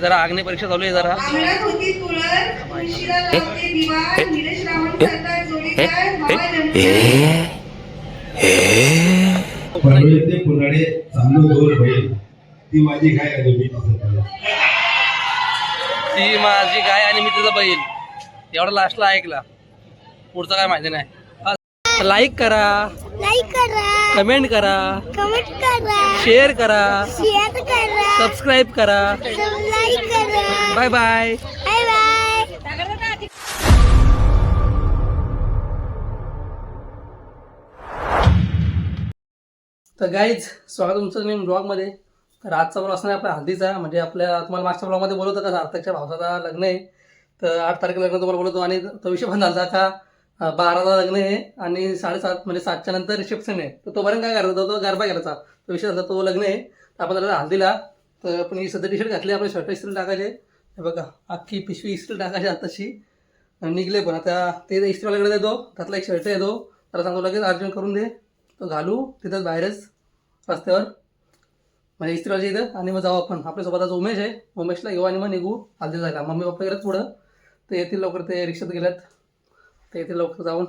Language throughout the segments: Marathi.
जरा आग्ने परीक्षा चालू आहे जरा. ती माझी गाय आणि मी तिचा बैल एवढा लास्टला ऐकला. पुढचं काय माहिती नाही. लाईक करा, कमेंट करा, शेअर करा, सबस्क्राईब करा. Bye bye. तर गाईज स्वागत तुमचं मी ब्लॉगमध्ये. तर आजचा ब्लॉग असणार आपल्या हल्दीचा. म्हणजे आपल्या तुम्हाला मागच्या ब्लॉगमध्ये बोलवतो का सार्थकच्या भावाचा लग्न आहे. तर 8 तारखेला लग्न तुम्हाला बोलवतो. आणि तो विषय पण झाला का 12ला लग्न आहे आणि 7:30 म्हणजे 7च्या नंतर रिसेप्शन आहे. तर तोपर्यंत काय करायचा तो गरबा करायचा. तो विषय झाला तो लग्न आहे. तर आपण त्याला हल्दीला तर आपण ही सध्या टी शर्ट घातली. आपले शर्ट इस्त्री टाकायचे. हे बघा अख्खी पिशवी इस्त्री टाकायची आताशी निघले. पण आता ते इस्त्रीवाल्याकडे देतो. त्यातला एक शर्ट येतो. त्याला सांगतो लगेच अर्जंट करून दे. तो घालू तिथंच बाहेरच रस्त्यावर म्हणजे इस्त्रीवाल्याच्या इथं. आणि मग जाऊ आपण. आपल्यासोबत आज उमेश आहे. उमेशला घेऊ आणि मग निघू हल्दी जायला. मम्मी पप्पा गेल्यात पुढं. तर येतील लवकर. ते रिक्षात गेल्यात. तर येतील लवकर जाऊन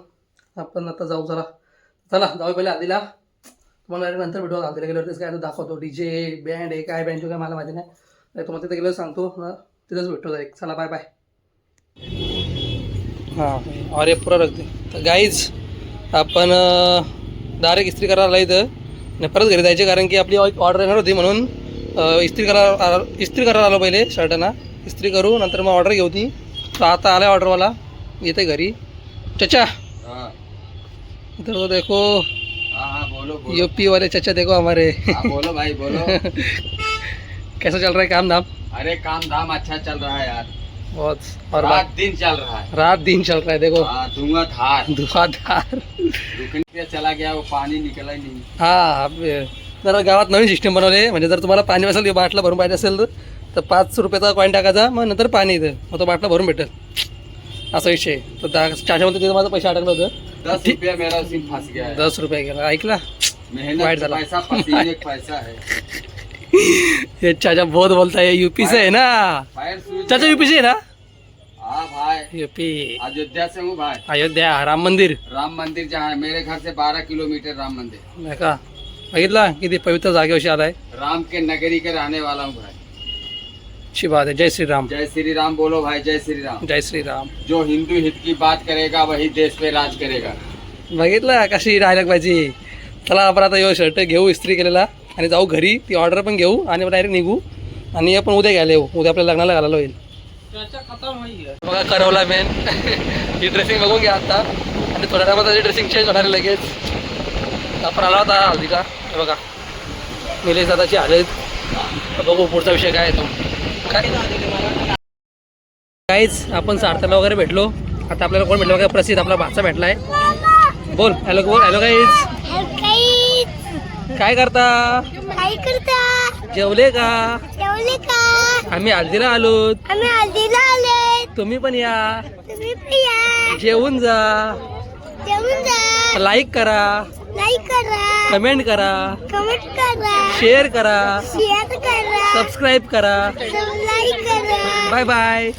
आपण आता जाऊ. चला जाऊ पहिले हल्दीला. तुम्हाला नंतर भेटू. हल्दीला गेल्यावरतीच काय दाखवतो. DJ बँड आहे काय बँड काय मला माहिती नाही. तुम्हाला तिथे गेल्यावर सांगतो. तिथंच भेटतो डायरेक्ट. चला बाय बाय. हां अरे पुरा रखते. तर गाईज आपण डायरेक्ट इस्त्री करायला इथं आणि परत घरी जायचे. कारण की आपली ऑर्डर येणार होती म्हणून इस्त्री करायला आलो पहिले शर्टांना. इस्त्री करू नंतर मग ऑर्डर घेऊ ती. तर आता आला ऑर्डरवाला येते घरी. चचा इधर तो देखो. बोलो यूपी वाले चचा देखो हमारे. बोलो भाई बोलो. कैसा चल रहा है काम धाम? अरे काम धाम अच्छा चल रहा है यार. बहुत. और रात दिन चल रहा है. रात दिन चल रहा है देखो. धुआंधार रुकने चला गया वो पानी निकला ही नहीं. हा जरा गावात नवीन सिस्टम बनवले. म्हणजे जर तुम्हाला पाणी असेल बाटला भरून पाहिजे असेल तर 5 रुपयाचा कॉईन टाकायचा. मग नंतर पाणी येतं. मग तो बाटला भरून भेटेल असा विषय. तर चाच्यामध्ये तिथं माझं पैसे अडकलं होतं. 10 रुपया मेरा सिम फंस गया है. 10 रुपये गेला. ऐकला वाईट झाला. पैसा पसीने का पैसा है. ये चाचा बहुत बोलता है. यूपी से है ना चाचा? यूपी से है ना? हाँ भाई यूपी अयोध्या से हूँ भाई. अयोध्या राम मंदिर जहाँ है मेरे घर से 12 किलोमीटर राम मंदिर. नाही का? बघितला किती पवित्र जागेवरशी आलाय. राम के नगरी के रहने वाला हूँ भाई. अच्छी बात है. जय श्री राम. जय श्री राम बोलो भाई. जय श्री राम. जय श्री राम. जो हिंदू हित की बात करेगा वही देश पे राज करेगा. बघितलं कशी डायलॉग पाहिजे. चला आपण आता यो शर्ट घेऊ इस्त्री केलेला आणि जाऊ घरी. ती ऑर्डर पण घेऊ आणि डायरेक्ट निघू. आणि आपण उद्या घ्यायला येऊ. उद्या आपल्या लग्नाला घालायला होईल. बघा करवला मेन. ही ड्रेसिंग बघून घ्या आता. आणि थोड्या टायमात त्याची ड्रेसिंग चेंज होणार आहे लगेच. आपण आला होता हल्दी का. हे बघा निलेश दादाची हालत. बघू पुढचा विषय काय आहे तो. काहीच आपण सार्थकला वगैरे भेटलो. आता आपल्याला कोण भेटलं बघा. प्रसिद्ध आपला भाचा भेटलाय. बोल हॅलो. बोल हॅलो गाईज. काय करता? जेवले का? आम्ही हल्दीला आलो. तुम्ही पण या. जेवून जा. लाईक करा, कमेंट करा, शेअर करा, सबस्क्राईब करा. Bye bye.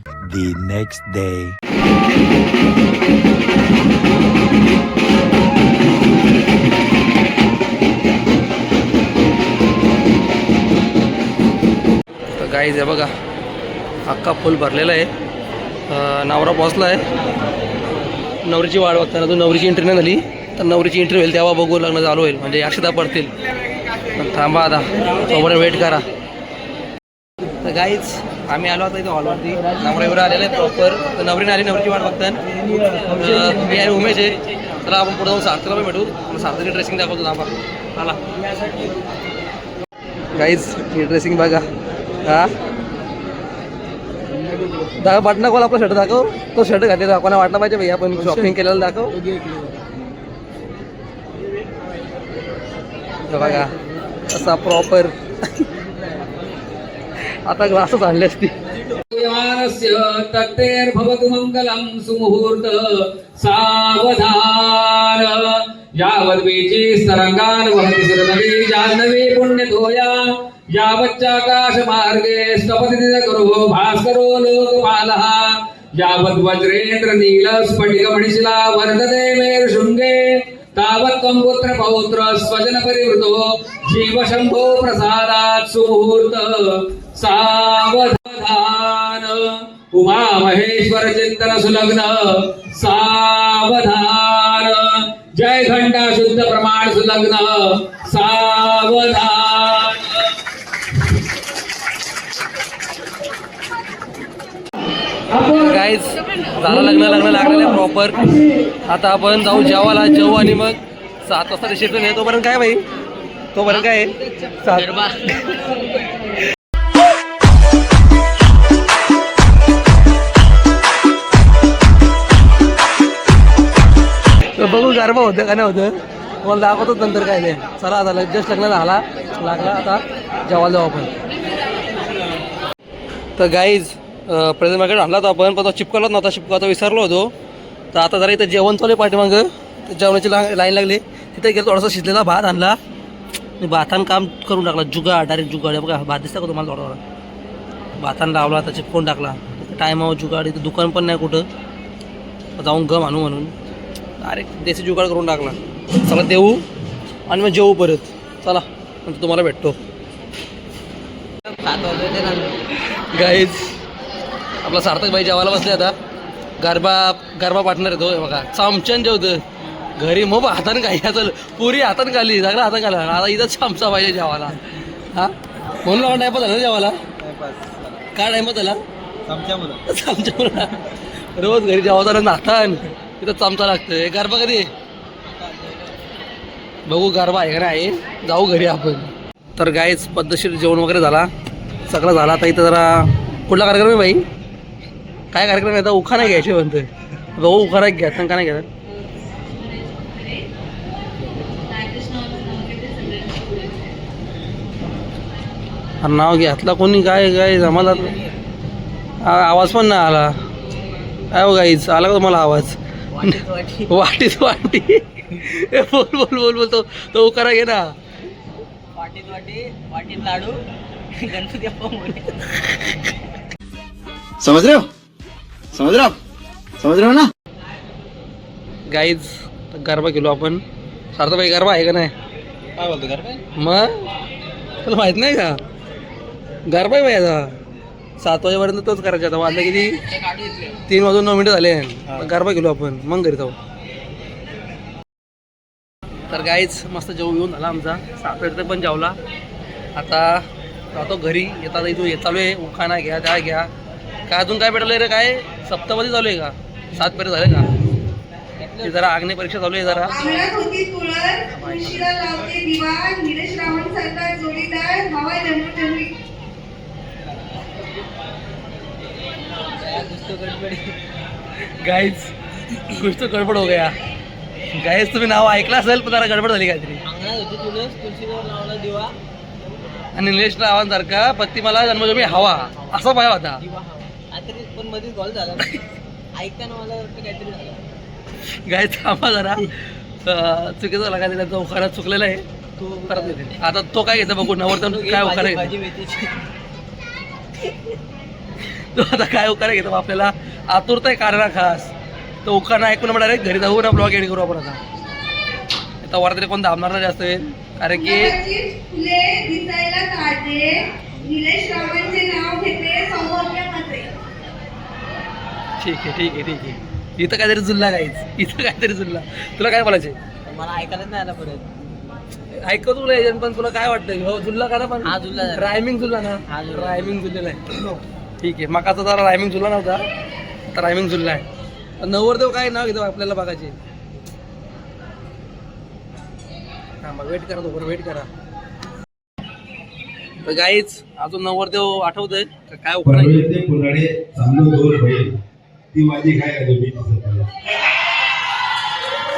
The next day. तर गाईज आहे बघा, अख्खा फुल भरलेला आहे. नवरा पोचला आहे. नवरीची वाट बघताना अजून नवरीची एंट्री नाही झाली, तर नवरीची एंट्री होईल तेव्हा बघू लग्न चालू होईल, म्हणजे अक्षता पडतील. पण थांबा आता, तोपर्यंत वेट करा. तर गाईज आम्ही आलो आता इथे हॉलवरती. नवरीवर आलेलं आहे प्रॉपर. तर नवरीने आली, नवरीची वाट बघताना. मी आहे उमेश आहे. चला आपण पुढे जाऊन सार्थकला पण भेटू. सार्थकी ड्रेसिंग दाखवतो. थांबा आला गाईज, ही ड्रेसिंग बघा. हा दाखव वाटणं, कोण आपला शर्ट दाखव. तो शर्ट घातले दाखवायला वाटलं पाहिजे भाई, आपण शॉपिंग केलेलं दाखव. बघा असा प्रॉपर. आता ग्लासच आणले असती. तत्तेर्भवतु मंगलम सुमुहूर्त सावधान यावद्वीची स्तरंगान वहति सुरनवी जाह्नवी पुण्यतोया यावच्चाकाश मार्गे स्तपति करो भास्करो लोकपालः यावद्वज्रेन्द्र नील स्फटिक मणिशिला वर्धते मेरुशृंगे तावत् त्वं पुत्र पौत्र स्वजन परिवृतो जीव शंभो प्रसादात् सुमुहूर्त सावधान उमा महेश्वर चिंतन सुलग्न सावधान जय घंटा शुद्ध प्रमाण सुलग्न सावधान. गाईज झालं लग्न लागलेलं आहे प्रॉपर. आता आपण जाऊ जेवायला, जेवू आणि मग 7 वाजता रिसेप्शन आहे. तोपर्यंत काय भाई, तोपर्यंत काय बघू गरबा होतं का नाही होतं, मला दाखवतोच नंतर काय नाही. चला आता जस्ट लग्न लागला, आता जेवायला जाऊ आपण. तर गाईज प्रेझेंट मार्केट आणला होता आपण, पण तो चिपकवलाच नव्हता. चिपकावता विसरलो होतो. तर आता जरा इथं जेवण चालू आहे पाठीमागं. जेवणाची लाईन लागली. तिथे गेलो, थोडासा शिजलेला भात आणला. भातानं काम करून टाकला. जुगाड, डायरेक्ट जुगाड. बघा भात दिसता का तुम्हाला? थोडा भातानं लावला, आता चिपकून टाकला. टायमावर जुगाड. इथं दुकान पण नाही कुठं जाऊन गम आणू म्हणून डायरेक्ट देशी जुगाड करून टाकला. चला देऊ आणि मग जेवू परत. चला म्हणजे तुम्हाला भेटतो. गाईज आपला सार्थक भाई जेवायला बसले. आता गरबा पार्टनर येतो बघा. चमच्यान जेवतं. घरी मग हातानं काही असेल, पुरी हातानं खाली, सगळं हातानं खाला. आता इथं चमचा पाहिजे जेवायला. हा म्हणून आपण टायपास झाला ना जेवायला. काय टायमात झाला? चमचा. रोज घरी जेवायला नातान तिथं चमचा लागतं. गरबा कधी बघू, गरबा आहे का नाही, जाऊ घरी आपण. तर गाईच पद्धतशीर जेवण वगैरे झाला, सगळं झालं. आता इथं जरा कुठला कार्यक्रम आहे भाई? काय कार्यक्रम आहे? आता उखाणा घ्यायचे म्हणतोय. बघू उखाणा घ्या का नाही घ्या. नाव घेतला कोणी? काय काय जमाला आवाज पण नाही आला. काय हो गाईच, आला का तुम्हाला आवाज? वाटीत वाटी. बोल बोल बोल बोल. तो उखाणा घे ना. वाटीत वाटी, वाटीत लाडू, गणपती बाप्पा मोरया. समझ रहे हो ना? गाईज गरबा केलो आपण. सार्थभाई गरबा आहे का नाही? काय बोलतो गरबा? मग तुला माहित नाही का? गरबा आहे भाई. आता 7 वाजेपर्यंत तोच करायचा. आता वाजलं किती? 3:09 झाले. गरबा केलो आपण, मग घरी जाऊ. तर गाईज मस्त जेवू येऊन झाला आमचा. साखरेचं पण जेवला. आता जातो घरी. येतात इथून येत चालू आहे. उखाणा घ्या, त्या घ्या. काय अजून काय भेटलं रे? काय सप्तामध्ये चालू आहे का? 7 पेरे झाले का? ते जरा आग्ने परीक्षा चालू आहे जरा. अंगणात होती तुळस, तुळशीला लावते दिवा, निलेश रावण सरकार जोडीदार, हवा जन्मजन्मी. गाईज कुछ तो गडबड हो गया. गाईज तुम्ही नाव ऐकलं असेल, पण जरा गडबड झाली काहीतरी. अंगणात होती तुळस, तुळशीवर लावला दिवा, आणि निलेश रावांसारखा पत्ती मला जन्मजन्मी हवा असा पाहिजे होता. दिवा हा. आता पण मध्येच गॉल झाला. ऐकताना मला वाटतं काहीतरी झालं. गाय थांबा जरा. चुकीचं झाला का? त्यांचा उखाणा चुकलेला आहे. तो परत येते. आता तो काय घेतो बघू. नवरतन काय उखाणा भाजी घेतो. मेथीची. तो आता काय उखाणा घेतो आपल्याला आतुरता आहे कारण खास तो उखाणा ऐकून आपण डायरेक्ट घरी जाऊ ना ब्लॉग एडिट करू आपण आता वर तरी कोण दाबणार नाही जास्त वेळ कारण की गुलाबाची फुले दिसायला ताजे निलेश रावांचे नाव घेते सौभाग्य मात्रे. ठीक आहे ठीक आहे ठीक आहे इथं काहीतरी जुल्ला काहीच इथं काहीतरी जुल्ला तुला काय बोलायचे मला ऐकायलाच नाही आलं परत. ऐकतो तुला एजंट पण तुला काय वाटतं हो जुल्ला का ना पण हा जुल्ला झाला. रायमिंग जुल्ला ना हा जुल्ला. रायमिंग जुल्लेला आहे ठीक आहे मकाचा जरा रायमिंग जुल्ला नव्हता आता रायमिंग जुल्ला आहे नवरदेव काय नाव घेतो आपल्याला बघायचे हा मग वेट करा तो वेट करा तर गाईच अजून नवरदेव आठवतंय का काय उपाय परवेते पुराडे चांगलं दोर बैल ती माझी काय आहे मी तिचं बैल.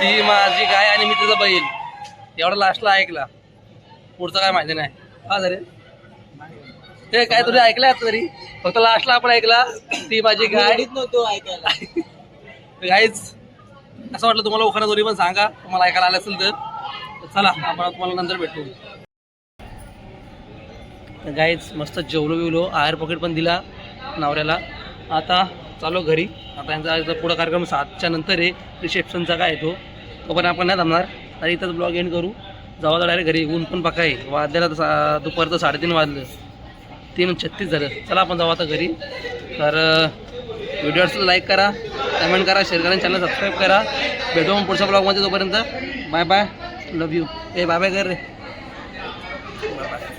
ती माझी गाय आणि मी तिचा बैल एवढा लास्टला ऐकला पुढचं काय माहिती नाही हा जरे ते काय तुझे ऐकलंय आता तरी फक्त लास्टला आपण ऐकला ती माझी गाय गाडीत नव्हतो ऐकायला. गाईच असं वाटलं तुम्हाला उखाणा दोन्ही पण सांगा तुम्हाला ऐकायला आलं असेल तर चला आपण तुम्हाला नंतर भेटू गाईच मस्त जेवलो बिवलो आयर पॉकेट पण दिला नवऱ्याला आता चालू घरी आता यांचा पुढं कार्यक्रम 7च्या नंतर आहे रिसेप्शनचा काय आहे तो पण आपण नाही थांबणार तर इथंच ब्लॉग एंड करू जाऊ तर डायरेक्ट घरी ऊन पण पका आहे वाजल्याला दुपारचं 3:30 वाजलं 3:36 झालं चला आपण जाऊ आता घरी तर व्हिडिओला लाईक करा कमेंट करा शेअर करा चॅनल सबस्क्राईब करा भेटू मग पुढच्या ब्लॉगमध्ये तोपर्यंत बाय बाय लव यू ए बाय बाय कर रे बाय बाय